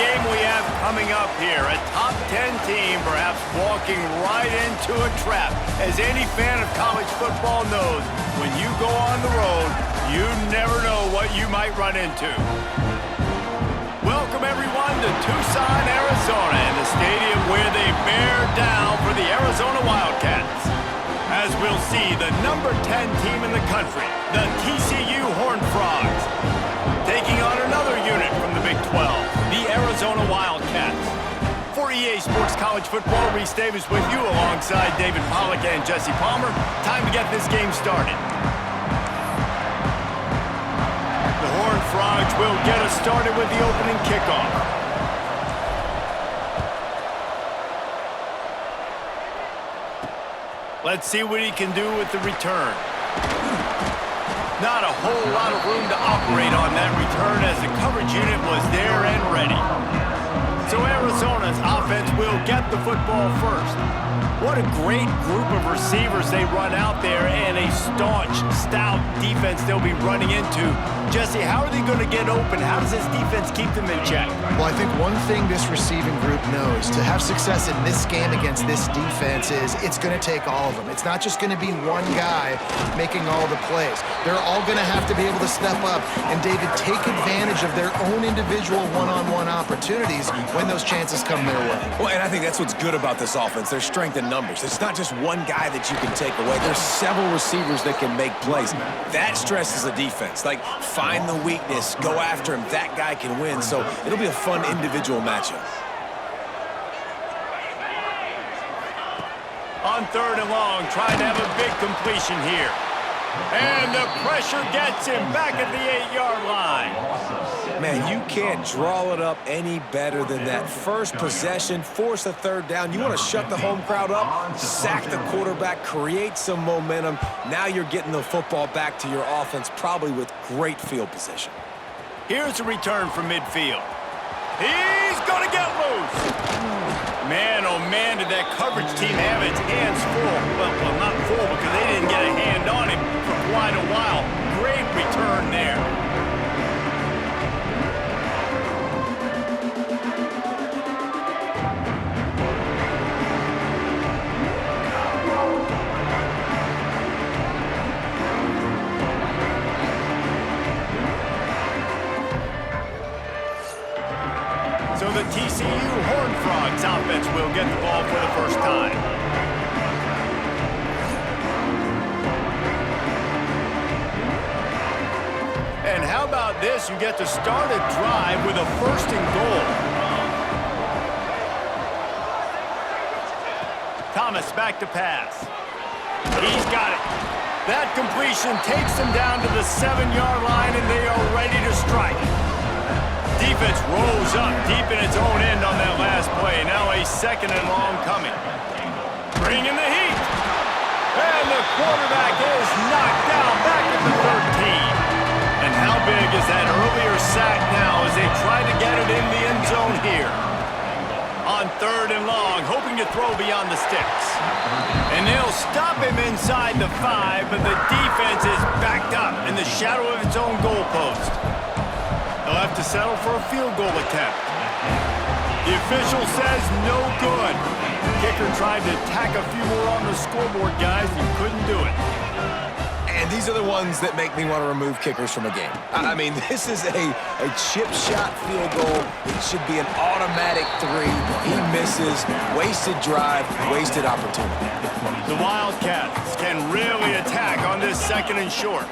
game we have coming up here. A top 10 team perhaps walking right into a trap. As any fan of college football knows, when you go on the road, you never know what you might run into. Welcome, everyone, to Tucson, Arizona, and the stadium where they bear down for the Arizona Wildcats. As we'll see, the number 10 team in the country, the TCU Horned Frogs, taking on another unit from the Big 12, the Arizona Wildcats. For EA Sports College Football, Reese Davis with you alongside David Pollack and Jesse Palmer. Time to get this game started. The Horned Frogs will get us started with the opening kickoff. Let's see what he can do with the return. Not a whole lot of room to operate on that return as the coverage unit was there and ready. So Arizona's offense will get the football first. What a great group of receivers they run out there, and a staunch, stout defense they'll be running into. Jesse, how are they going to get open? How does this defense keep them in check? Well, I think one thing this receiving group knows to have success in this game against this defense is it's going to take all of them. It's not just going to be one guy making all the plays. They're all going to have to be able to step up and, David, take advantage of their own individual one-on-one opportunities when those chances come their way. Well, and I think that's what's good about this offense. Their strength in numbers. It's not just one guy that you can take away. There's several receivers that can make plays. That stresses the defense. Like, find the weakness, go after him. That guy can win. So it'll be a fun individual matchup. On 3rd and long, trying to have a big completion here. And the pressure gets him back at the 8-yard line. Man, you can't draw it up any better than that. First possession, force a 3rd down. You want to shut the home crowd up, sack the quarterback, create some momentum. Now you're getting the football back to your offense, probably with great field position. Here's a return from midfield. He's going to get loose. Man, oh man, did that coverage team have its hands full. Well, not full because they didn't get a hand on him for quite a while. Great return there. So the TCU Horned Frogs offense will get the ball for the first time. And how about this? You get to start a drive with a 1st and goal. Thomas back to pass. He's got it. That completion takes them down to the 7-yard line, and they are ready to strike. Defense rolls up deep in its own end on that last play. Now a 2nd and long coming. Bringing the heat. And the quarterback is knocked down back at the 13. And how big is that earlier sack now as they try to get it in the end zone here? On 3rd and long, hoping to throw beyond the sticks. And they'll stop him inside the 5, but the defense is backed up in the shadow of its own goalpost. They'll have to settle for a field goal attempt. The official says no good. Kicker tried to tack a few more on the scoreboard, guys, and couldn't do it. And these are the ones that make me want to remove kickers from a game. I mean, this is a chip shot field goal. It should be an automatic 3. He misses. Wasted drive, wasted opportunity. The Wildcats can really attack on this 2nd and short.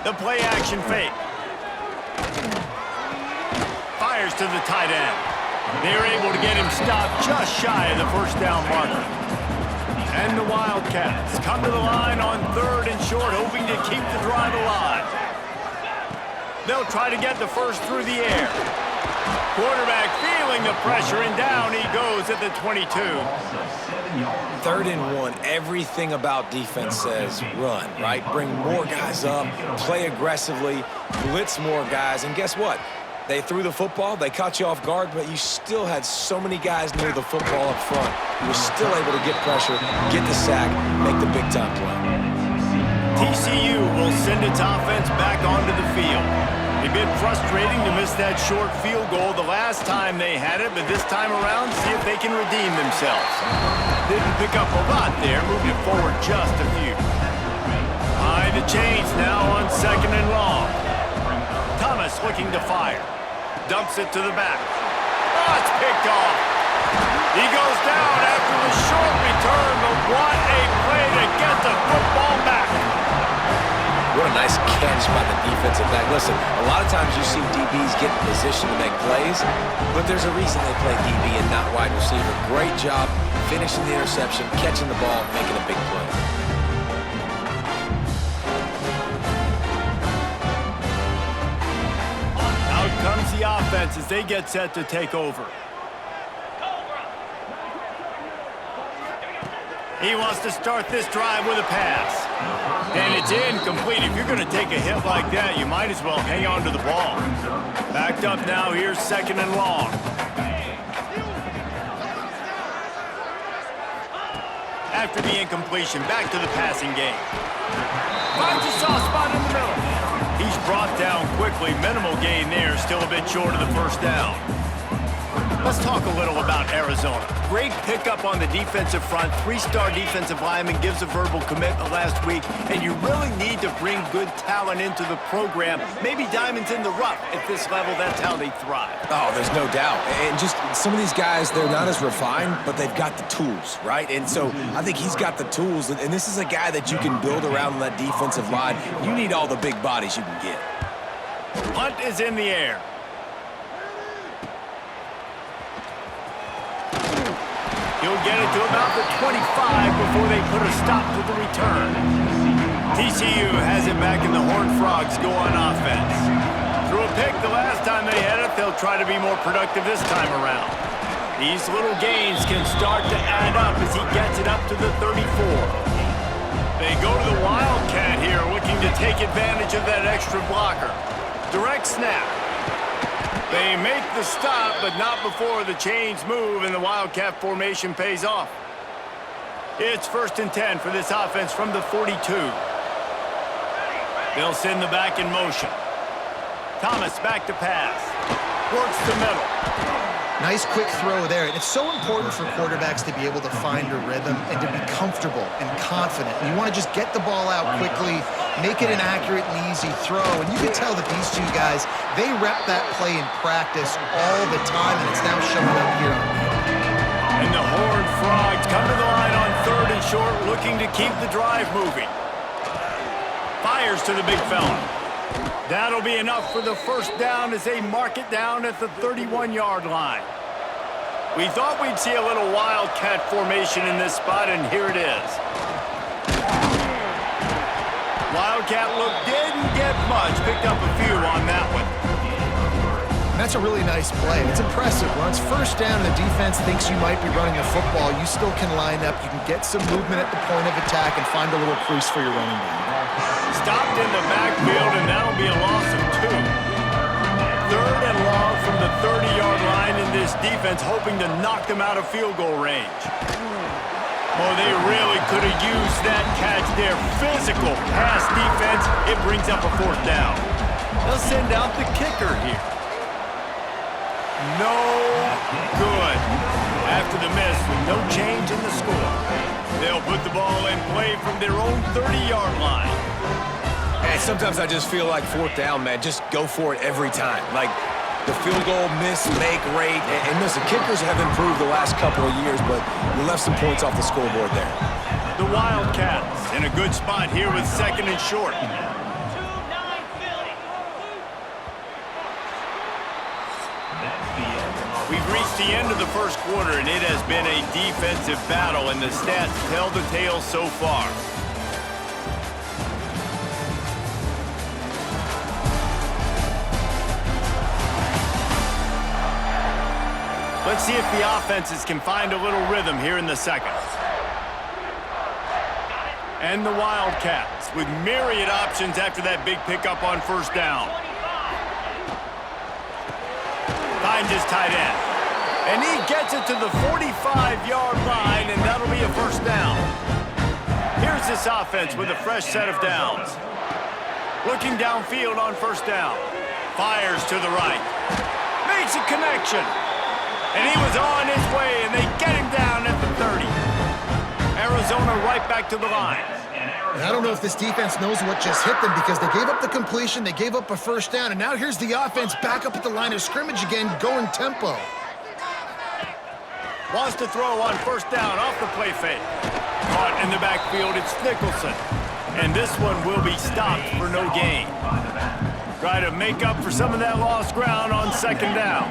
The play action fake. Fires to the tight end. They're able to get him stopped just shy of the 1st down marker. And the Wildcats come to the line on 3rd and short, hoping to keep the drive alive. They'll try to get the 1st through the air. Quarterback feeling the pressure, and down he goes at the 22. 3rd and 1, everything about defense says run, right? Bring more guys up, play aggressively, blitz more guys, and guess what? They threw the football, they caught you off guard, but you still had so many guys near the football up front. You were still able to get pressure, get the sack, make the big-time play. TCU will send its offense back onto the field. A bit frustrating to miss that short field goal the last time they had it, but this time around, see if they can redeem themselves. Didn't pick up a lot there, moving it forward just a few. Behind the chains now on 2nd and long. Thomas looking to fire. Dumps it to the back. Oh, it's picked off. He goes down after the short return, but what a play to get the football back. What a nice catch by the defensive back. Listen, a lot of times you see DBs get in position to make plays, but there's a reason they play DB and not wide receiver. Great job finishing the interception, catching the ball, making a big play. Out comes the offense as they get set to take over. He wants to start this drive with a pass. And it's incomplete. If you're going to take a hit like that, you might as well hang on to the ball. Backed up now, here's 2nd and long. After the incompletion, back to the passing game. Finds a soft spot in the middle. He's brought down quickly. Minimal gain there, still a bit short of the first down. Let's talk a little about Arizona. Great pickup on the defensive front. 3-star defensive lineman gives a verbal commitment last week, and you really need to bring good talent into the program. Maybe diamonds in the rough at this level. That's how they thrive. Oh, there's no doubt. And just some of these guys, they're not as refined, but they've got the tools, right? And so I think he's got the tools, and this is a guy that you can build around that defensive line. You need all the big bodies you can get. Punt is in the air. He'll get it to about the 25 before they put a stop to the return. TCU has it back, and the Horned Frogs go on offense. Threw a pick the last time they had it. They'll try to be more productive this time around. These little gains can start to add up as he gets it up to the 34. They go to the Wildcat here, looking to take advantage of that extra blocker. Direct snap. They make the stop, but not before the chains move and the Wildcat formation pays off. It's 1st and 10 for this offense from the 42. They'll send the back in motion. Thomas back to pass. Works the middle. Nice quick throw there. And it's so important for quarterbacks to be able to find a rhythm and to be comfortable and confident. And you want to just get the ball out quickly, make it an accurate and easy throw. And you can tell that these two guys, they rep that play in practice all the time, and it's now showing up here on field. And the Horned Frogs come to the line on 3rd and short, looking to keep the drive moving. Fires to the big fella. That'll be enough for the first down as they mark it down at the 31-yard line. We thought we'd see a little Wildcat formation in this spot, and here it is. Wildcat look didn't get much. Picked up a few on that one. And that's a really nice play. It's impressive. When it's 1st down and the defense thinks you might be running a football, you still can line up. You can get some movement at the point of attack and find a little crease for your running back. Stopped in the backfield, and that'll be a loss of 2. 3rd and long from the 30-yard line in this defense, hoping to knock them out of field goal range. Oh, they really could have used that catch there. Physical pass defense. It brings up a 4th down. They'll send out the kicker here. No good. After the miss, with no change in the score. They'll put the ball in play from their own 30-yard line. And sometimes I just feel like 4th down, man, just go for it every time. Like the field goal miss-make rate. And listen, kickers have improved the last couple of years, but you left some points off the scoreboard there. The Wildcats in a good spot here with 2nd and short. We've reached the end of the first quarter, and it has been a defensive battle, and the stats tell the tale so far. Let's see if the offenses can find a little rhythm here in the second. And the Wildcats with myriad options after that big pickup on 1st down. Finds his tight end. And he gets it to the 45-yard line, and that'll be a 1st down. Here's this offense with a fresh set of downs. Looking downfield on 1st down. Fires to the right. Makes a connection. And he was on his way, and they get him down at the 30. Arizona right back to the line. And I don't know if this defense knows what just hit them because they gave up the completion, they gave up a first down, and now here's the offense back up at the line of scrimmage again, going tempo. Wants to throw on first down off the play fake. Caught in the backfield, it's Nicholson. And this one will be stopped for no gain. Try to make up for some of that lost ground on second down.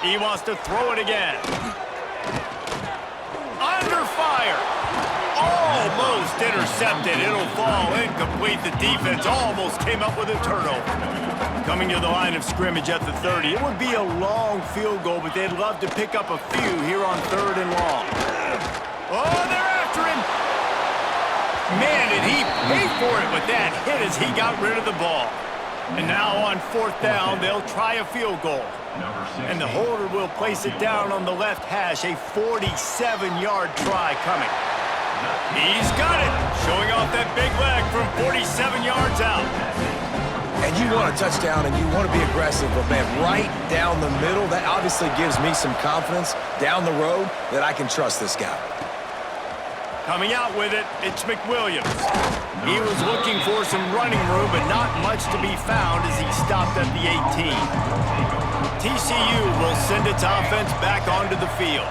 He wants to throw it again. Under fire. Almost intercepted. It'll fall incomplete. The defense almost came up with a turnover. Coming to the line of scrimmage at the 30. It would be a long field goal, but they'd love to pick up a few here on 3rd and long. Oh, they're after him. Man, did he pay for it with that hit as he got rid of the ball. And now on 4th down, they'll try a field goal. And the holder will place it down on the left hash. A 47-yard try coming. He's got it. Showing off that big leg from 47 yards out. And you want a touchdown and you want to be aggressive, but man, right down the middle, that obviously gives me some confidence down the road that I can trust this guy. Coming out with it, it's McWilliams. He was looking for some running room, but not much to be found as he stopped at the 18. TCU will send its offense back onto the field.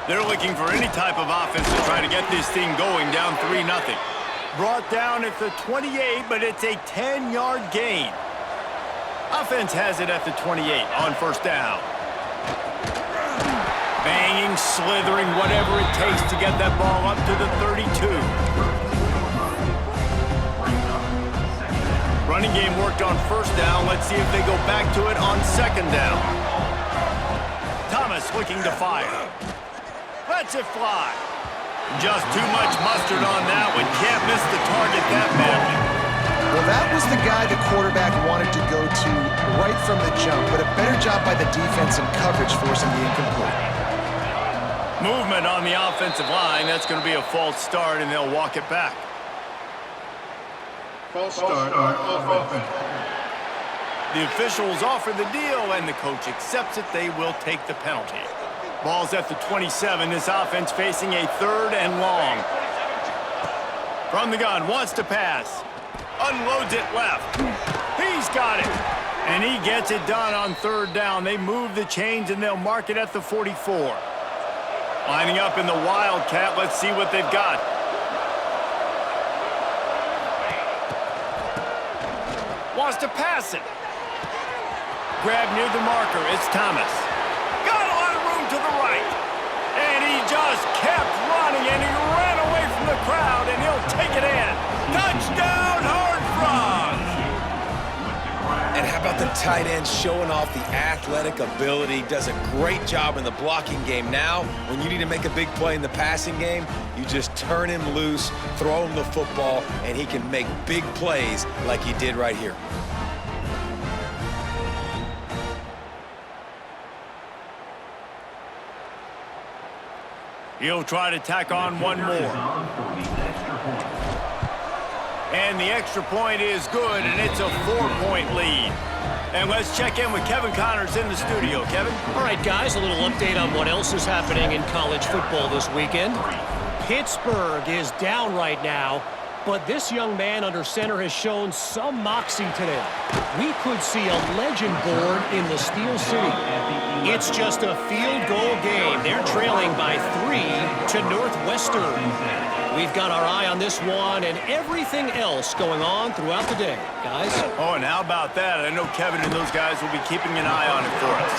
They're looking for any type of offense to try to get this thing going down 3-0. Brought down at the 28, but it's a 10-yard gain. Offense has it at the 28 on first down. Banging, slithering, whatever it takes to get that ball up to the 32. Running game worked on first down. Let's see if they go back to it on second down. Thomas looking to fire. Lets it fly. Just too much mustard on that one. Can't miss the target that badly. Well, that was the guy the quarterback wanted to go to right from the jump, but a better job by the defense and coverage forcing the incomplete. Movement on the offensive line. That's going to be a false start, and they'll walk it back. False start on offense. The officials offer the deal, and the coach accepts it. They will take the penalty. Ball's at the 27. This offense facing a 3rd and long. From the gun, wants to pass. Unloads it left. He's got it. And he gets it done on 3rd down. They move the chains, and they'll mark it at the 44. Lining up in the Wildcat. Let's see what they've got. Wants to pass it. Grab near the marker. It's Thomas. Got a lot of room to the right. And he just kept running, and he ran away from the crowd, and he'll take it in. Touchdown, Horned Frogs! And how about the tight end showing off the athletic ability? Does a great job in the blocking game. Now, when you need to make a big play in the passing game, you just turn him loose, throw him the football, and he can make big plays like he did right here. He'll try to tack on one more. And the extra point is good, and it's a 4-point lead. And let's check in with Kevin Connors in the studio. Kevin? All right, guys, a little update on what else is happening in college football this weekend. Pittsburgh is down right now, but this young man under center has shown some moxie today. We could see a legend born in the Steel City. It's just a field goal game. They're trailing by 3 to Northwestern. We've got our eye on this one and everything else going on throughout the day, guys. Oh, and how about that? I know Kevin and those guys will be keeping an eye on it for us.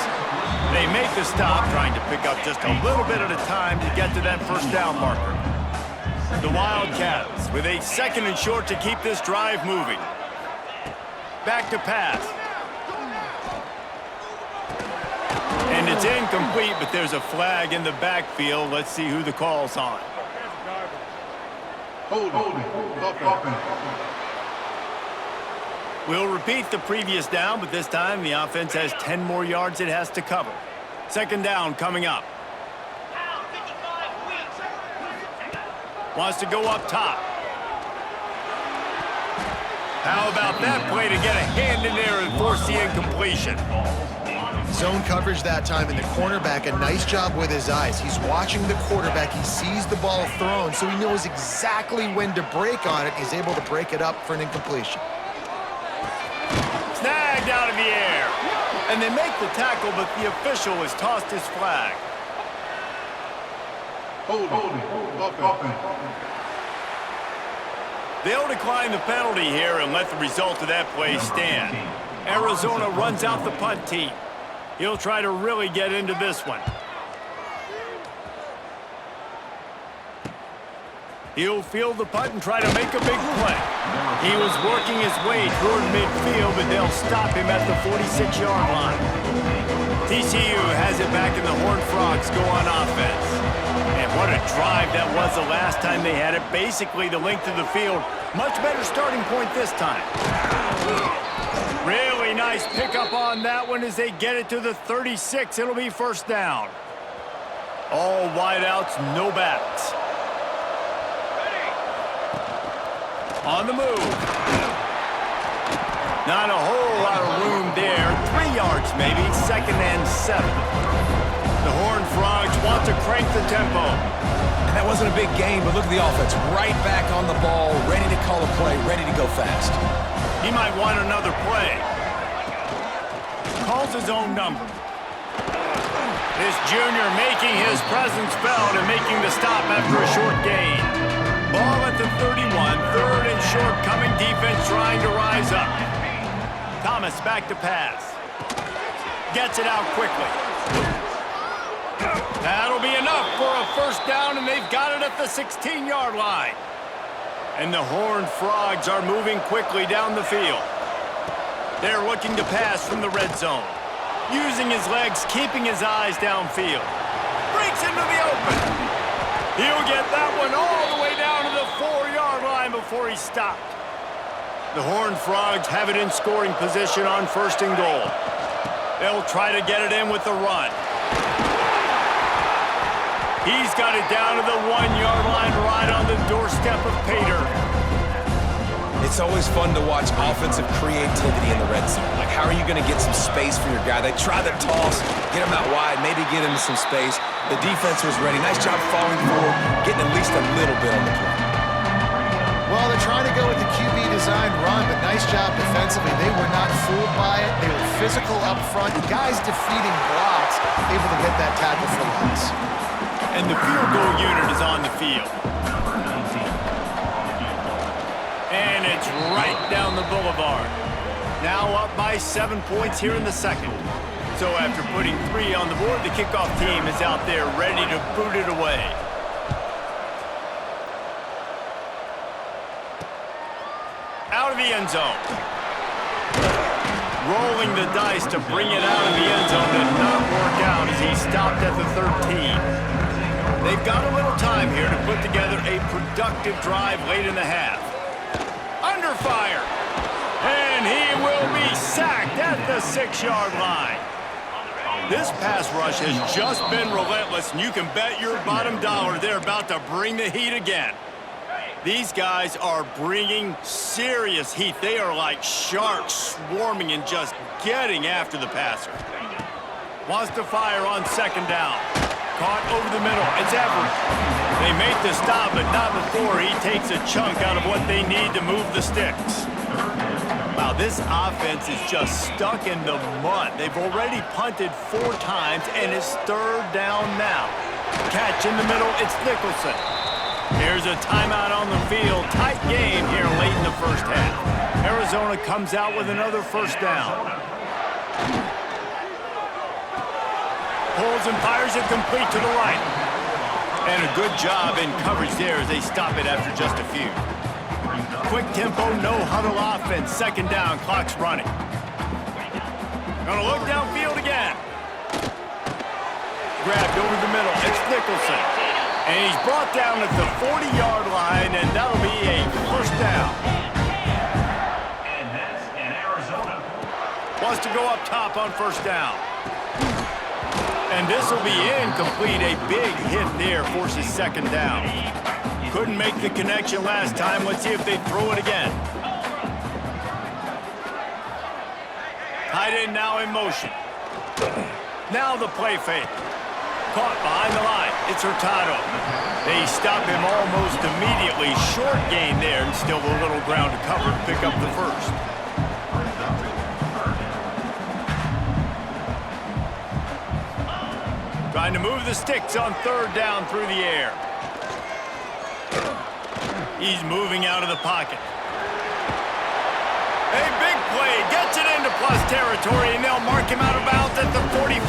They make the stop, trying to pick up just a little bit at a time to get to that first down marker. The Wildcats with a 2nd and short to keep this drive moving. Back to pass. And it's incomplete, but there's a flag in the backfield. Let's see who the call's on. We'll repeat the previous down, but this time the offense has 10 more yards it has to cover. 2nd down coming up. Wants to go up top. How about that play to get a hand in there and force the incompletion? Zone coverage that time, and the cornerback, a nice job with his eyes. He's watching the quarterback. He sees the ball thrown, so he knows exactly when to break on it. He's able to break it up for an incompletion. Snagged out of the air. And they make the tackle, but the official has tossed his flag. Holding. Offense. They'll decline the penalty here and let the result of that play stand. Arizona runs out the punt team. He'll try to really get into this one. He'll field the punt and try to make a big play. He was working his way toward midfield, but they'll stop him at the 46-yard line. TCU has it back, and the Horned Frogs go on offense. And what a drive that was the last time they had it. Basically the length of the field. Much better starting point this time. Really nice pickup on that one as they get it to the 36. It'll be first down. All wideouts, no backs. On the move. Not a whole lot of room there. 3 yards maybe, 2nd and 7. The Horned Frogs want to crank the tempo. And that wasn't a big game, but look at the offense. Right back on the ball, ready to call a play, ready to go fast. He might want another play. Calls his own number. This junior making his presence felt and making the stop after a short gain. Ball at the 31, 3rd and short, coming defense trying to rise up. Thomas back to pass. Gets it out quickly. That'll be enough for a first down, and they've got it at the 16-yard line. And the Horned Frogs are moving quickly down the field. They're looking to pass from the red zone. Using his legs, keeping his eyes downfield. Breaks into the open. He'll get that one all the way down to the 4-yard line before he's stopped. The Horned Frogs have it in scoring position on 1st and goal. They'll try to get it in with the run. He's got it down to the 1-yard line right on the doorstep of Pater. It's always fun to watch offensive creativity in the red zone. Like, how are you going to get some space for your guy? They try the toss, get him out wide, maybe get him some space. The defense was ready. Nice job falling forward, getting at least a little bit on the play. Well, they're trying to go with the QB design run, but nice job defensively. They were not fooled by it. They were physical up front. Guys defeating blocks, able to get that tackle for loss. And the field goal unit is on the field. And it's right down the boulevard. Now up by 7 points here in the second. So after putting 3 on the board, the kickoff team is out there ready to boot it away. Out of the end zone. Rolling the dice to bring it out of the end zone did not work out as he stopped at the 13. They've got a little time here to put together a productive drive late in the half. Under fire. And he will be sacked at the 6-yard line. This pass rush has just been relentless, and you can bet your bottom dollar they're about to bring the heat again. These guys are bringing serious heat. They are like sharks swarming and just getting after the passer. Wants to fire on 2nd down. Caught over the middle. It's Everett. They make the stop, but not before he takes a chunk out of what they need to move the sticks. Wow, this offense is just stuck in the mud. They've already punted 4 times, and it's 3rd down now. Catch in the middle. It's Nicholson. Here's a timeout on the field. Tight game here late in the first half. Arizona comes out with another first down. Pulls and fires it complete to the right. And a good job in coverage there as they stop it after just a few. Quick tempo, no huddle offense. 2nd down, clock's running. Gonna look downfield again. Grabbed over the middle. It's Nicholson. And he's brought down at the 40-yard line, and that'll be a first down. And that's in Arizona. Wants to go up top on 1st down. And this will be incomplete. A big hit there forces 2nd down. Couldn't make the connection last time. Let's see if they throw it again. and now in motion. Now the play fake. Caught behind the line. It's Hurtado. They stop him almost immediately. Short gain there, and still a little ground to cover to pick up the first. Trying to move the sticks on third down through the air. He's moving out of the pocket. A big play, gets it into plus territory, and they'll mark him out of bounds at the 44.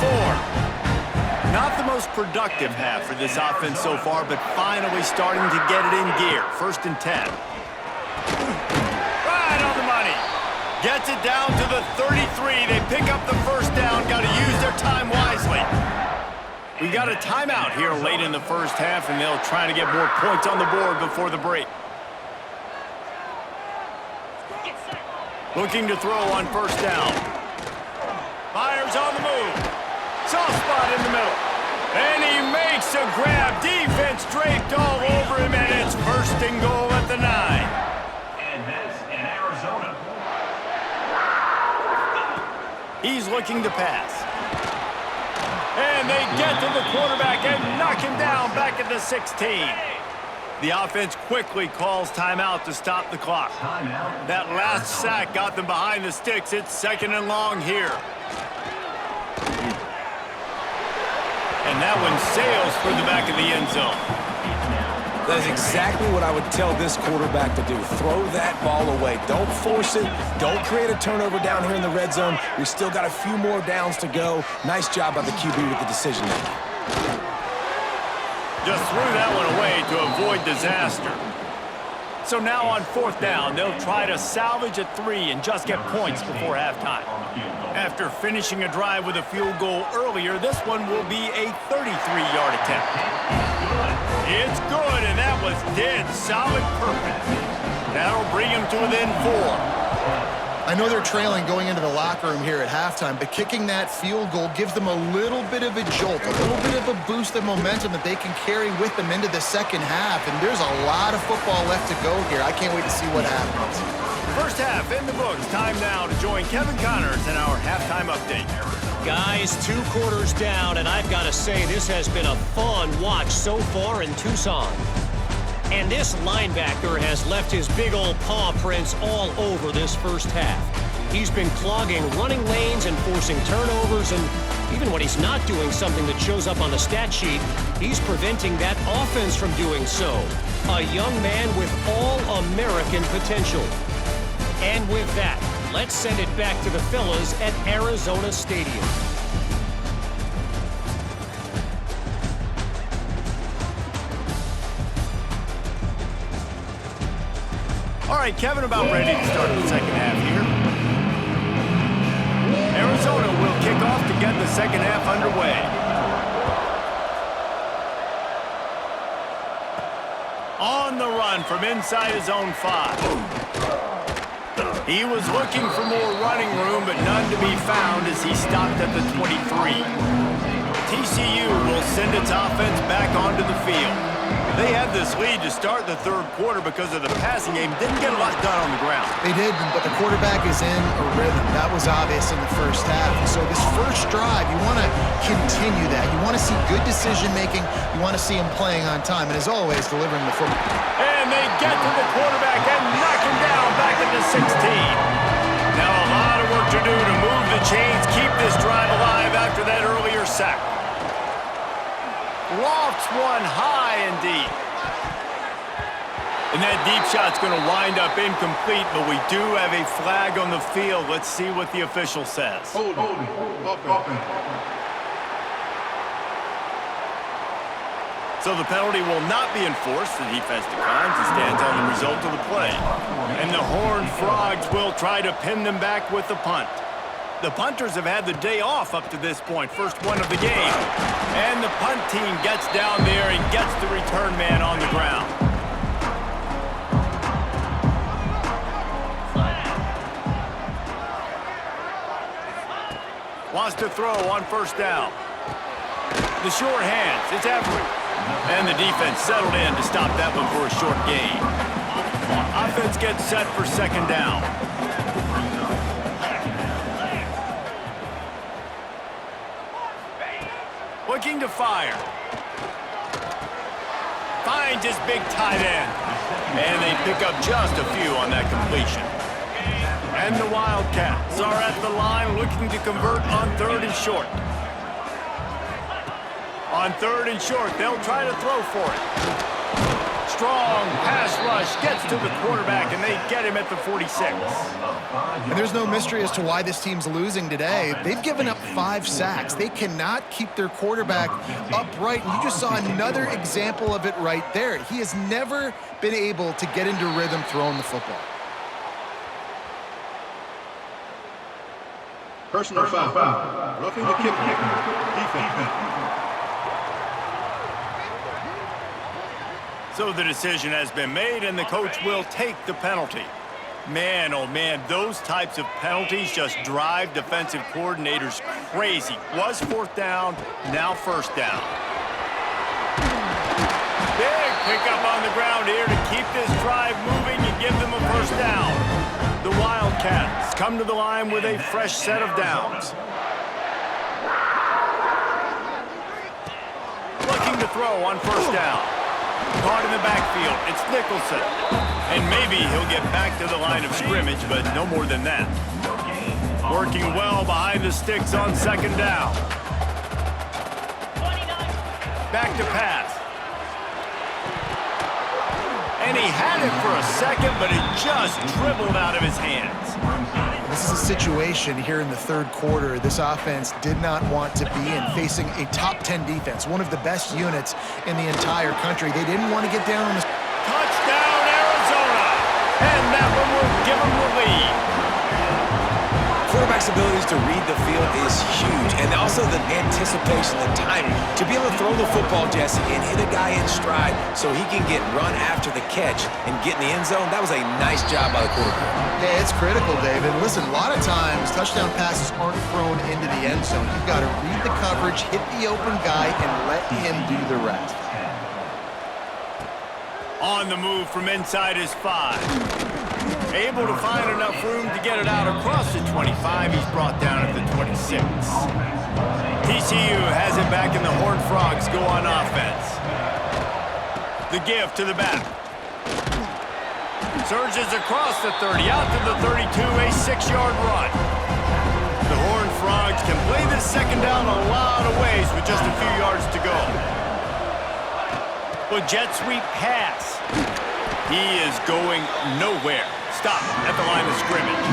Not the most productive half for this offense so far, but finally starting to get it in gear. 1st and 10. Right on the money. Gets it down to the 33. They pick up the first down. Got to use their time wisely. We got a timeout here late in the first half, and they'll try to get more points on the board before the break. Looking to throw on first down. Fires on the move. Soft spot in the middle. And he makes a grab. Defense draped all over him, and it's 1st and goal at the 9. And that's in Arizona. He's looking to pass. And they get to the quarterback and knock him down back at the 16. The offense quickly calls timeout to stop the clock. That last sack got them behind the sticks. It's 2nd and long here. And that one sails for the back of the end zone. That is exactly what I would tell this quarterback to do. Throw that ball away. Don't force it. Don't create a turnover down here in the red zone. We still got a few more downs to go. Nice job by the QB with the decision making. Just threw that one away to avoid disaster. So now on 4th down, they'll try to salvage at 3 and just get points before halftime. After finishing a drive with a field goal earlier, this one will be a 33-yard attempt. It's good, and that was dead solid perfect. That'll bring him to within 4. I know they're trailing going into the locker room here at halftime, but kicking that field goal gives them a little bit of a jolt, a little bit of a boost of momentum that they can carry with them into the second half, and there's a lot of football left to go here. I can't wait to see what happens. First half in the books. Time now to join Kevin Connors in our halftime update. Guys, 2 quarters down, and I've got to say this has been a fun watch so far in Tucson. And this linebacker has left his big old paw prints all over this first half. He's been clogging running lanes and forcing turnovers, and even when he's not doing something that shows up on the stat sheet, he's preventing that offense from doing so. A young man with all-American potential. And with that, let's send it back to the fellas at Arizona Stadium. All right, Kevin, about ready to start the second half here. Arizona will kick off to get the second half underway. On the run from inside his own 5. He was looking for more running room, but none to be found as he stopped at the 23. TCU will send its offense back onto the field. They had this lead to start the third quarter because of the passing game. Didn't get a lot done on the ground. They did, but the quarterback is in a rhythm. That was obvious in the first half. So this first drive, you want to continue that. You want to see good decision-making. You want to see him playing on time. And as always, delivering the football. And they get to the quarterback and knock him down back at the 16. Now a lot of work to do to move the chains, keep this drive alive after that earlier sack. Lofts one high and deep. And that deep shot's going to wind up incomplete, but we do have a flag on the field. Let's see what the official says. Hold it. Offense. So the penalty will not be enforced. The defense declines and stands on the result of the play. And the Horned Frogs will try to pin them back with the punt. The punters have had the day off up to this point, first one of the game. And the punt team gets down there and gets the return man on the ground. Wants to throw on first down. The short hands, it's Everett. And the defense settled in to stop that one for a short gain. Offense gets set for second down. looking to fire. Finds his big tight end. And they pick up just a few on that completion. And the Wildcats are at the line looking to convert on 3rd and short. On 3rd and short, they'll try to throw for it. Strong pass rush gets to the quarterback, and they get him at the 46. And there's no mystery as to why this team's losing today. They've given up 5 sacks. They cannot keep their quarterback upright. And you just saw another example of it right there. He has never been able to get into rhythm throwing the football. Personal foul. Roughing the kicker. Defense. So the decision has been made, and the coach will take the penalty. Man, oh man, those types of penalties just drive defensive coordinators crazy. Was 4th down, now 1st down. Big pickup on the ground here to keep this drive moving and give them a 1st down. The Wildcats come to the line with a fresh set of downs. Looking to throw on 1st down. Caught in the backfield, it's Nicholson. And maybe he'll get back to the line of scrimmage, but no more than that. Working well behind the sticks on 2nd down. Back to pass. And he had it for a second, but it just dribbled out of his hands. This is a situation here in the 3rd quarter this offense did not want to be in, facing a top 10 defense, one of the best units in the entire country. They didn't want to get down on this. Touchdown, Arizona! And that one will give them the lead. Quarterback's abilities to read the field is huge, and also the anticipation, the timing. To be able to throw the football, Jesse, and hit a guy in stride so he can get run after the catch and get in the end zone, that was a nice job by the quarterback. Yeah, it's critical, David. Listen, a lot of times touchdown passes aren't thrown into the end zone. You've got to read the coverage, hit the open guy, and let him do the rest. On the move from inside his 5. Able to find enough room to get it out across the 25. He's brought down at the 26. TCU has it back, and the Horned Frogs go on offense. The give to the back. Surges across the 30, out to the 32, a 6-yard run. The Horned Frogs can play this 2nd down a lot of ways with just a few yards to go. Well, jet sweep pass. He is going nowhere. Stop at the line of scrimmage.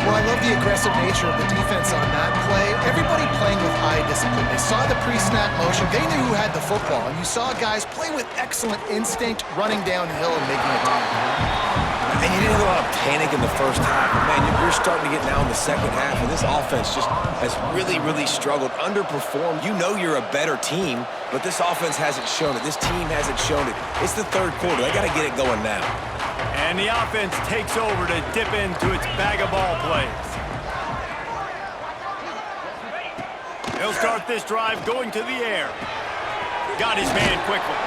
Well, I love the aggressive nature of the defense on that play. Everybody playing with eye discipline. They saw the pre-snap motion. They knew who had the football. And you saw guys play with excellent instinct, running downhill and making it happen. And you didn't have a lot of panic in the 1st half. But man, you're starting to get now in the 2nd half, and this offense just has really, really struggled, underperformed. You know you're a better team, but this offense hasn't shown it. This team hasn't shown it. It's the 3rd quarter. They got to get it going now. And the offense takes over to dip into its bag of ball plays. He'll start this drive going to the air. Got his man quickly.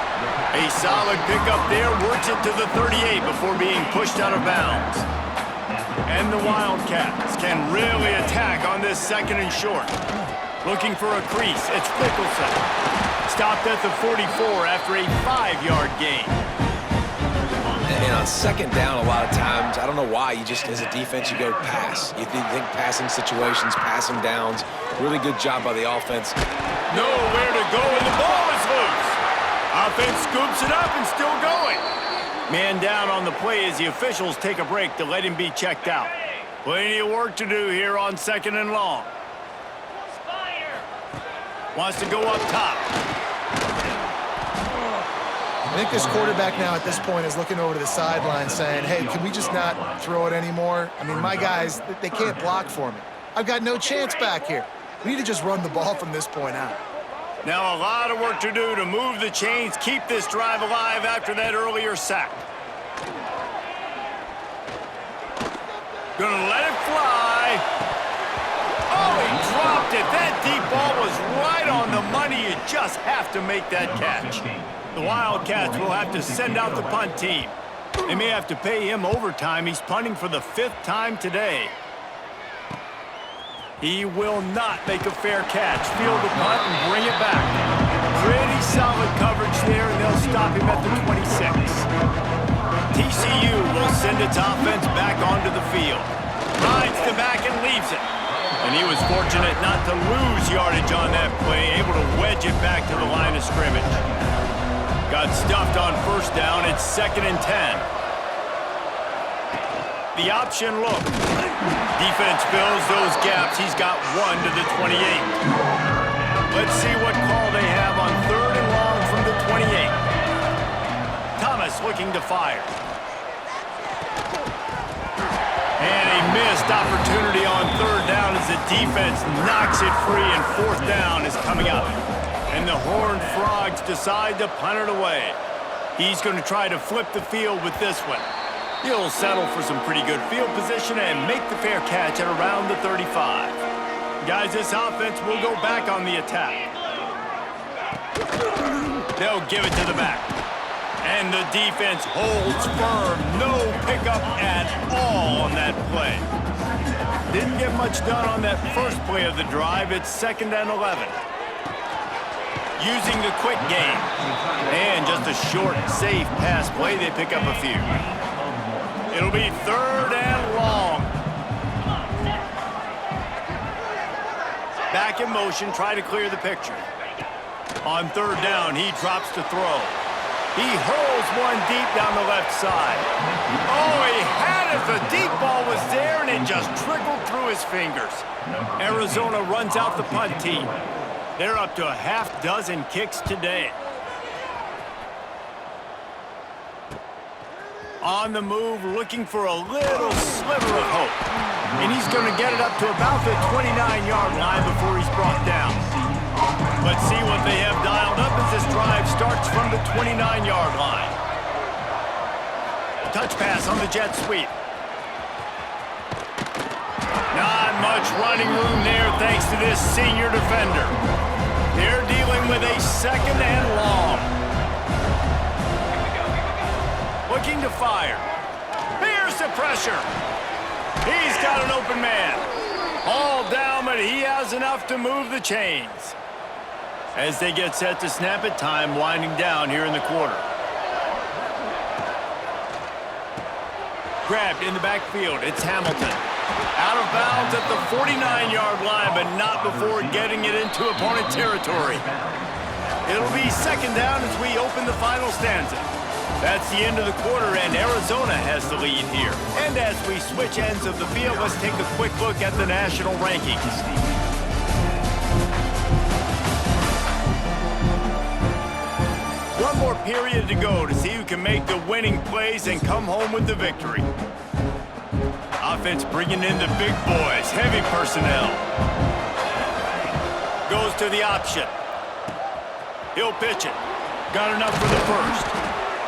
A solid pickup there, works it to the 38 before being pushed out of bounds. And the Wildcats can really attack on this 2nd and short. Looking for a crease, it's Nicholson. Stopped at the 44 after a 5-yard gain. And on 2nd down, a lot of times, I don't know why, you just, as a defense, you go pass. You think passing situations, passing downs. Really good job by the offense. Nowhere to go, and the ball is loose. Offense scoops it up and still going. Man down on the play as the officials take a break to let him be checked out. Plenty of work to do here on 2nd and long. Wants to go up top. I think this quarterback now at this point is looking over to the sideline saying, hey, can we just not throw it anymore? I mean, my guys, they can't block for me. I've got no chance back here. We need to just run the ball from this point out. Now a lot of work to do to move the chains, keep this drive alive after that earlier sack. Gonna let it fly. Oh, he dropped it. That deep ball was right on the money. You just have to make that catch. The Wildcats will have to send out the punt team. They may have to pay him overtime. He's punting for the 5th time today. He will not make a fair catch. Field the punt and bring it back. Pretty solid coverage there, and they'll stop him at the 26. TCU will send its offense back onto the field. Rides the back and leaves it. And he was fortunate not to lose yardage on that play, able to wedge it back to the line of scrimmage. Got stuffed on first down. It's 2nd and 10. The option look. Defense fills those gaps. He's got 1 to the 28. Let's see what call they have on 3rd and long from the 28. Thomas looking to fire. And a missed opportunity on 3rd down as the defense knocks it free, and 4th down is coming up. And the Horned Frogs decide to punt it away. He's going to try to flip the field with this one. He'll settle for some pretty good field position and make the fair catch at around the 35. Guys, this offense will go back on the attack. They'll give it to the back. And the defense holds firm. No pickup at all on that play. Didn't get much done on that first play of the drive. It's 2nd and 11. Using the quick game. And just a short, safe pass play. They pick up a few. It'll be 3rd and long. Back in motion, try to clear the picture. On 3rd down, he drops to throw. He hurls one deep down the left side. Oh, he had it. The deep ball was there, and it just trickled through his fingers. Arizona runs out the punt team. They're up to a half-dozen kicks today. On the move, looking for a little sliver of hope. And he's going to get it up to about the 29-yard line before he's brought down. Let's see what they have dialed up as this drive starts from the 29-yard line. Touch pass on the jet sweep. Not much running room there thanks to this senior defender. They're dealing with a 2nd and long. Looking to fire. Here's the pressure. He's got an open man. All down, but he has enough to move the chains. As they get set to snap it, time winding down here in the quarter. Grabbed in the backfield. It's Hamilton. Out of bounds at the 49-yard line, but not before getting it into opponent territory. It'll be 2nd down as we open the final stanza. That's the end of the quarter, and Arizona has the lead here. And as we switch ends of the field, let's take a quick look at the national rankings. One more period to go to see who can make the winning plays and come home with the victory. Offense bringing in the big boys, heavy personnel. Goes to the option. He'll pitch it. Got enough for the first.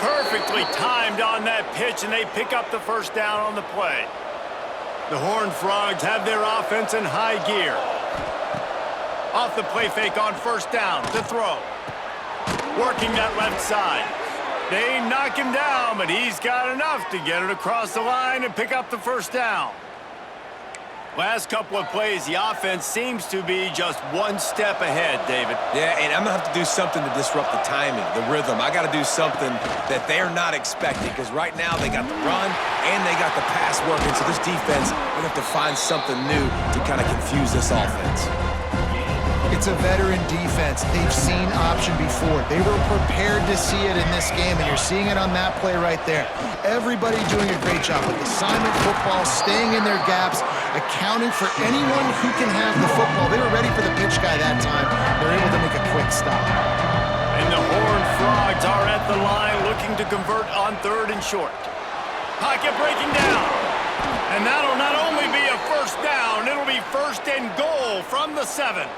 Perfectly timed on that pitch, and they pick up the 1st down on the play. The Horned Frogs have their offense in high gear. Off the play fake on 1st down to throw. Working that left side. They knock him down, but he's got enough to get it across the line and pick up the 1st down. Last couple of plays, the offense seems to be just one step ahead, David. Yeah, and I'm going to have to do something to disrupt the timing, the rhythm. I got to do something that they're not expecting, because right now they got the run and they got the pass working. So this defense, they're going to have to find something new to kind of confuse this offense. It's a veteran defense. They've seen option before. They were prepared to see it in this game, and you're seeing it on that play right there. Everybody doing a great job with assignment football, staying in their gaps, accounting for anyone who can have the football. They were ready for the pitch guy that time. They're able to make a quick stop. And the Horned Frogs are at the line looking to convert on 3rd and short. Pocket breaking down. And that'll not only be a 1st down, it'll be 1st and goal from the 7.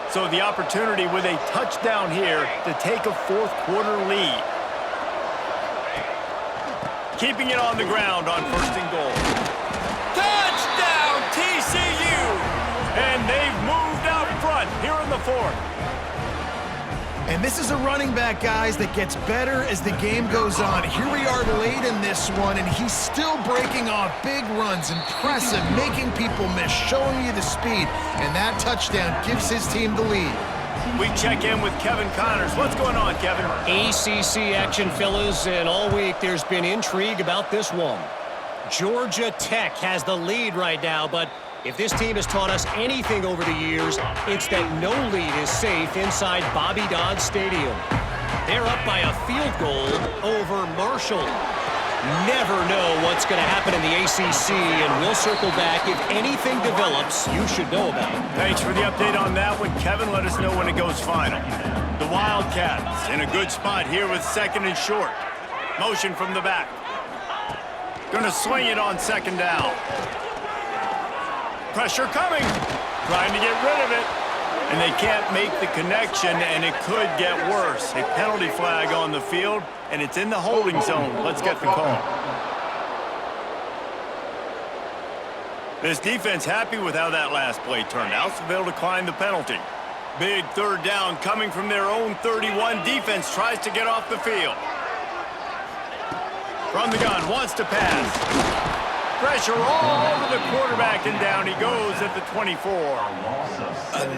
So the opportunity with a touchdown here to take a 4th quarter lead. Keeping it on the ground on 1st and goal. Touchdown, TCU! And they've moved out front here in the 4th. And this is a running back, guys, that gets better as the game goes on. Here we are late in this one, and he's still breaking off big runs, impressive, making people miss, showing you the speed, and that touchdown gives his team the lead. We check in with Kevin Connors. What's going on, Kevin? ACC action, fellas, and all week there's been intrigue about this one. Georgia Tech has the lead right now, but if this team has taught us anything over the years, it's that no lead is safe inside Bobby Dodd Stadium. They're up by a field goal over Marshall. Never know what's going to happen in the ACC, and we'll circle back if anything develops you should know about. Thanks for the update on that one, Kevin. Let us know when it goes final. The Wildcats in a good spot here with 2nd and short. Motion from the back. Gonna swing it on 2nd down. Pressure coming. Trying to get rid of it. And they can't make the connection, and it could get worse. A penalty flag on the field, and it's in the holding zone. Let's get the call. This defense happy with how that last play turned out, so they'll decline the penalty. Big 3rd down coming from their own 31. Defense tries to get off the field. From the gun, wants to pass. Pressure all over the quarterback, and down he goes at the 24.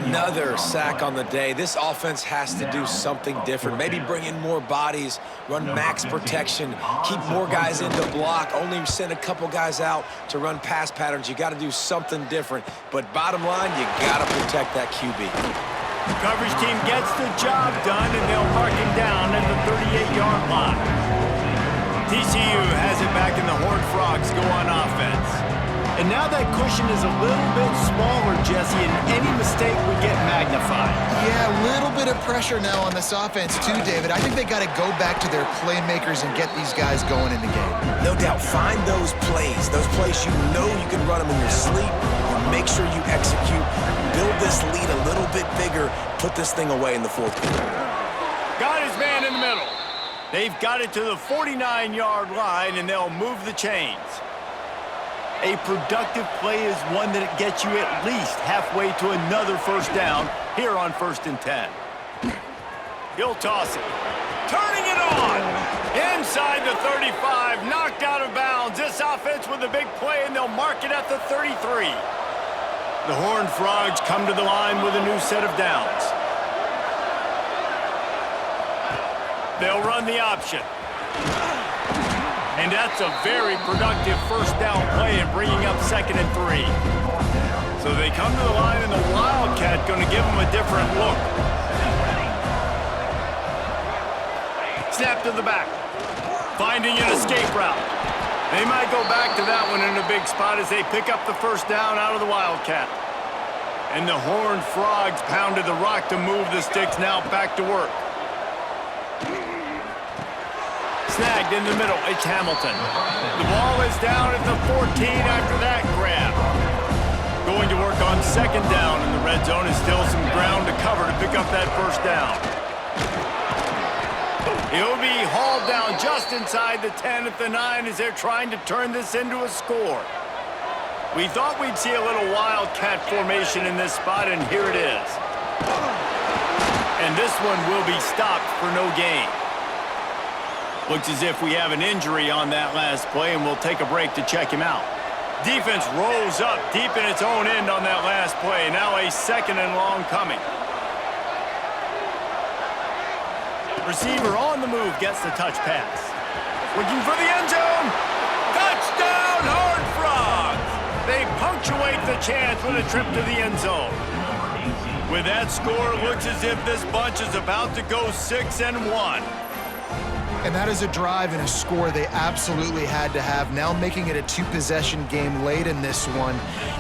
Another sack on the day. This offense has to do something different. Maybe bring in more bodies, run max protection, keep more guys in to block, only send a couple guys out to run pass patterns. You got to do something different. But bottom line, you got to protect that QB. Coverage team gets the job done, and they'll mark him down at the 38-yard line. TCU has it back, and the Horned Frogs go on offense. And now that cushion is a little bit smaller, Jesse, and any mistake would get magnified. Yeah, a little bit of pressure now on this offense too, David. I think they got to go back to their playmakers and get these guys going in the game. No doubt. Find those plays you know you can run them in your sleep, and make sure you execute. Build this lead a little bit bigger. Put this thing away in the 4th quarter. Got his man in the middle. They've got it to the 49-yard line, and they'll move the chains. A productive play is one that gets you at least halfway to another 1st down here on 1st and 10. He'll toss it. Turning it on. Inside the 35. Knocked out of bounds. This offense with a big play, and they'll mark it at the 33. The Horned Frogs come to the line with a new set of downs. They'll run the option. And that's a very productive 1st down play and bringing up 2nd and 3. So they come to the line, and the Wildcat going to give them a different look. Snap to the back. Finding an escape route. They might go back to that one in a big spot as they pick up the 1st down out of the Wildcat. And the Horned Frogs pounded the rock to move the sticks, now back to work. Snagged in the middle, it's Hamilton. The ball is down at the 14 after that grab. Going to work on 2nd down, and the red zone is still some ground to cover to pick up that 1st down. He'll be hauled down just inside the 10 at the 9 as they're trying to turn this into a score. We thought we'd see a little Wildcat formation in this spot, and here it is. And this one will be stopped for no gain. Looks as if we have an injury on that last play, and we'll take a break to check him out. Defense rolls up deep in its own end on that last play. Now a 2nd and long coming. Receiver on the move gets the touch pass. Looking for the end zone. Touchdown, Horned Frogs! They punctuate the chance with a trip to the end zone. With that score, it looks as if this bunch is about to go 6-1. And that is a drive and a score they absolutely had to have. Now making it a 2-possession game late in this one.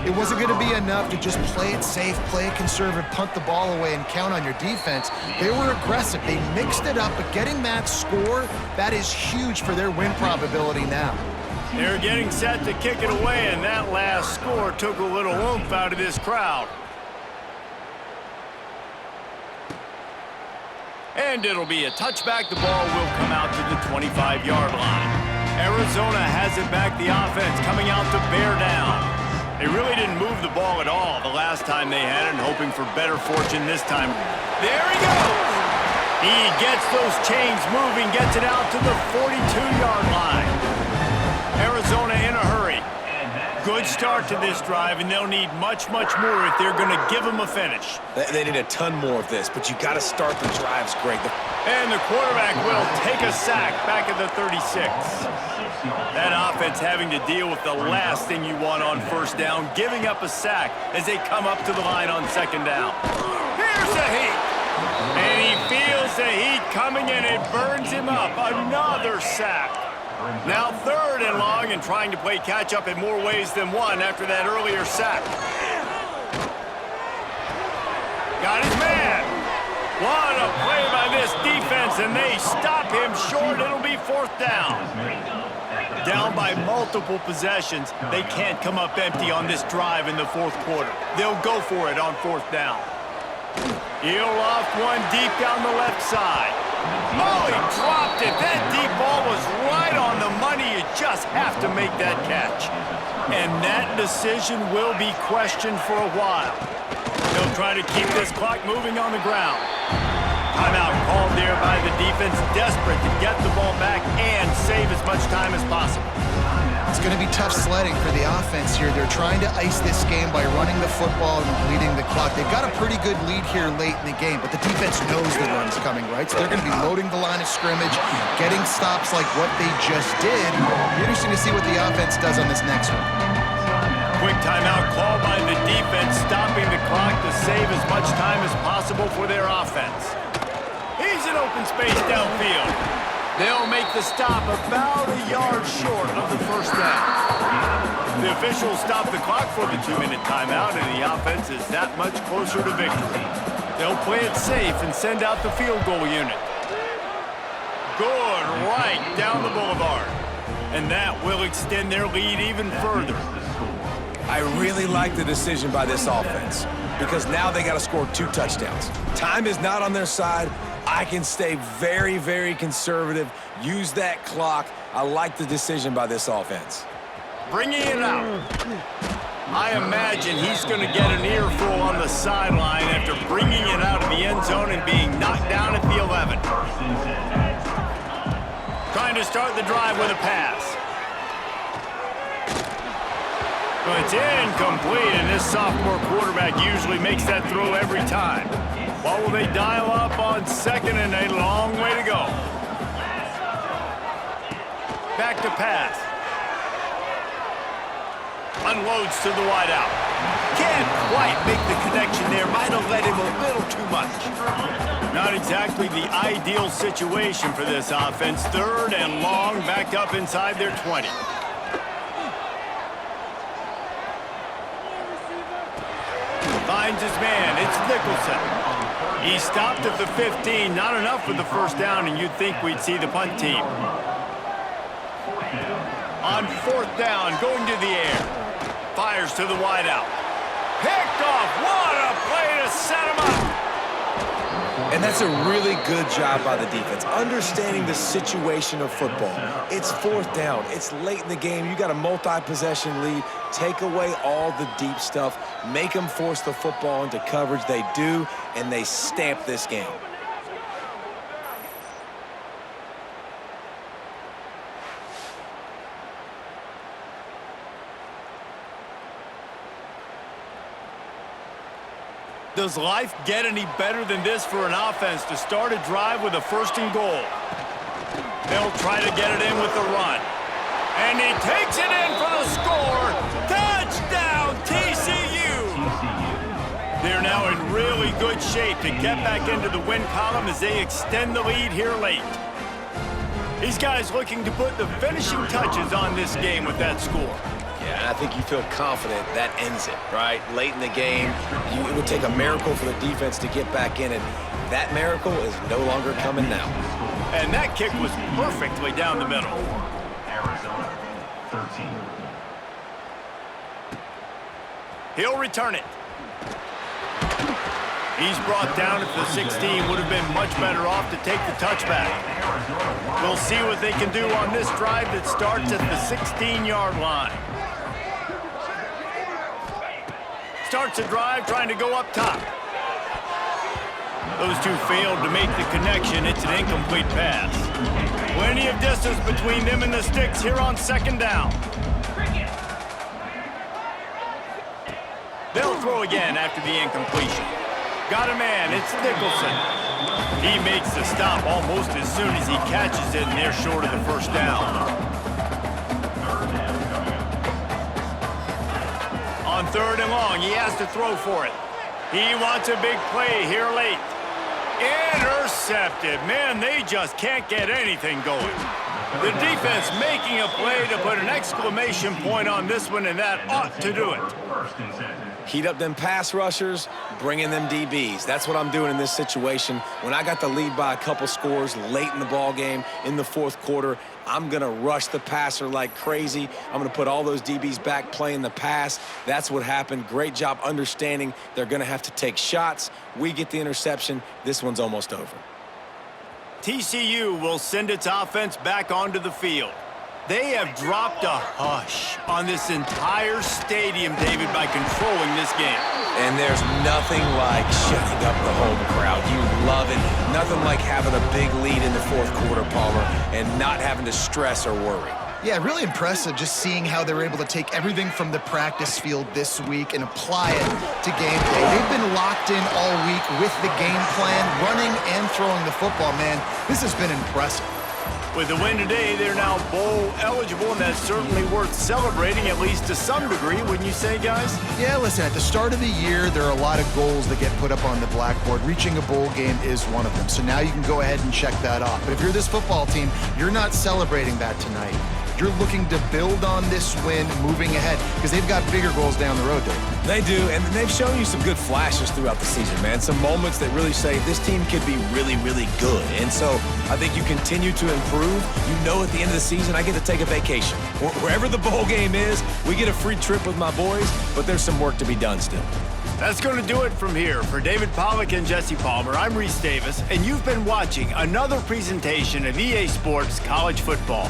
It wasn't going to be enough to just play it safe, play it conservative, punt the ball away, and count on your defense. They were aggressive. They mixed it up, but getting that score, that is huge for their win probability now. They're getting set to kick it away, and that last score took a little oomph out of this crowd. And it'll be a touchback. The ball will come out to the 25-yard line. Arizona has it back. The offense coming out to bear down. They really didn't move the ball at all the last time they had it, and hoping for better fortune this time. There he goes! He gets those chains moving, gets it out to the 42-yard line. Arizona in a hurry. Good start to this drive, and they'll need much, much more if they're going to give them a finish. They need a ton more of this, but you got to start the drives great. And the quarterback will take a sack back at the 36. That offense having to deal with the last thing you want on first down, giving up a sack as they come up to the line on second down. Here's the heat. And he feels the heat coming, and it burns him up. Another sack. Now 3rd and long, and trying to play catch-up in more ways than one after that earlier sack. Got his man. What a play by this defense, and they stop him short. It'll be 4th down. Down by multiple possessions. They can't come up empty on this drive in the 4th quarter. They'll go for it on 4th down. He'll loft one deep down the left side. Oh, he dropped it. That deep ball was right on the money. You just have to make that catch. And that decision will be questioned for a while. They'll try to keep this clock moving on the ground. Timeout called there by the defense, desperate to get the ball back and save as much time as possible. It's going to be tough sledding for the offense here. They're trying to ice this game by running the football and bleeding the clock. They've got a pretty good lead here late in the game, but the defense knows the run's coming, right? So they're going to be loading the line of scrimmage, getting stops like what they just did. Interesting to see what the offense does on this next one. Quick timeout call by the defense, stopping the clock to save as much time as possible for their offense. He's in open space downfield. They'll make the stop about a yard short of the first down. The officials stop the clock for the 2-minute timeout, and the offense is that much closer to victory. They'll play it safe and send out the field goal unit. Good, right down the boulevard. And that will extend their lead even further. I really like the decision by this offense because now they got to score 2 touchdowns. Time is not on their side. I can stay very, very conservative, use that clock. I like the decision by this offense. Bringing it out. I imagine he's going to get an earful on the sideline after bringing it out of the end zone and being knocked down at the 11. Trying to start the drive with a pass. But it's incomplete, and this sophomore quarterback usually makes that throw every time. What will they dial up on 2nd and a long way to go? Back to pass. Unloads to the wideout. Can't quite make the connection there. Might have led him a little too much. Not exactly the ideal situation for this offense. 3rd and long, back up inside their 20. Finds his man. It's Nicholson. He stopped at the 15. Not enough for the first down, and you'd think we'd see the punt team. On 4th down, going to the air. Fires to the wideout. Picked off. What a play to set him up. And that's a really good job by the defense, understanding the situation of football. It's 4th down. It's late in the game. You got a multi-possession lead. Take away all the deep stuff. Make them force the football into coverage. They do, and they stamp this game. Does life get any better than this for an offense to start a drive with a 1st and goal? They'll try to get it in with the run. And he takes it in for the score. Touchdown, TCU! They're now in really good shape to get back into the win column as they extend the lead here late. These guys looking to put the finishing touches on this game with that score. Yeah, I think you feel confident that ends it, right? Late in the game, it would take a miracle for the defense to get back in, and that miracle is no longer coming now. And that kick was perfectly down the middle. Arizona, 13. He'll return it. He's brought down at the 16. Would have been much better off to take the touchback. We'll see what they can do on this drive that starts at the 16-yard line. Starts a drive trying to go up top. Those two failed to make the connection. It's an incomplete pass. Plenty of distance between them and the sticks here on second down. They'll throw again after the incompletion. Got a man, it's Nicholson. He makes the stop almost as soon as he catches it, and they're short of the first down. On third and long, he has to throw for it. He wants a big play here late. Intercepted. Man, they just can't get anything going. The defense making a play to put an exclamation point on this one, and that ought to do it. Heat up them pass rushers, bring in them DBs. That's what I'm doing in this situation. When I got the lead by a couple scores late in the ball game, in the fourth quarter, I'm going to rush the passer like crazy. I'm going to put all those DBs back playing the pass. That's what happened. Great job understanding they're going to have to take shots. We get the interception. This one's almost over. TCU will send its offense back onto the field. They have dropped a hush on this entire stadium, David, by controlling this game. And there's nothing like shutting up the home crowd. You love it. Nothing like having a big lead in the fourth quarter, Palmer, and not having to stress or worry. Yeah, really impressive just seeing how they were able to take everything from the practice field this week and apply it to game day. They've been locked in all week with the game plan, running and throwing the football, man. This has been impressive. With the win today, they're now bowl eligible, and that's certainly worth celebrating, at least to some degree, wouldn't you say, guys? Yeah, listen, at the start of the year, there are a lot of goals that get put up on the blackboard. Reaching a bowl game is one of them. So now you can go ahead and check that off. But if you're this football team, you're not celebrating that tonight. You're looking to build on this win moving ahead because they've got bigger goals down the road, Dave. They do, and they've shown you some good flashes throughout the season, man. Some moments that really say this team could be really, really good. And so I think you continue to improve. You know at the end of the season, I get to take a vacation. Wherever the bowl game is, we get a free trip with my boys, but there's some work to be done still. That's going to do it from here. For David Pollack and Jesse Palmer, I'm Reese Davis, and you've been watching another presentation of EA Sports College Football.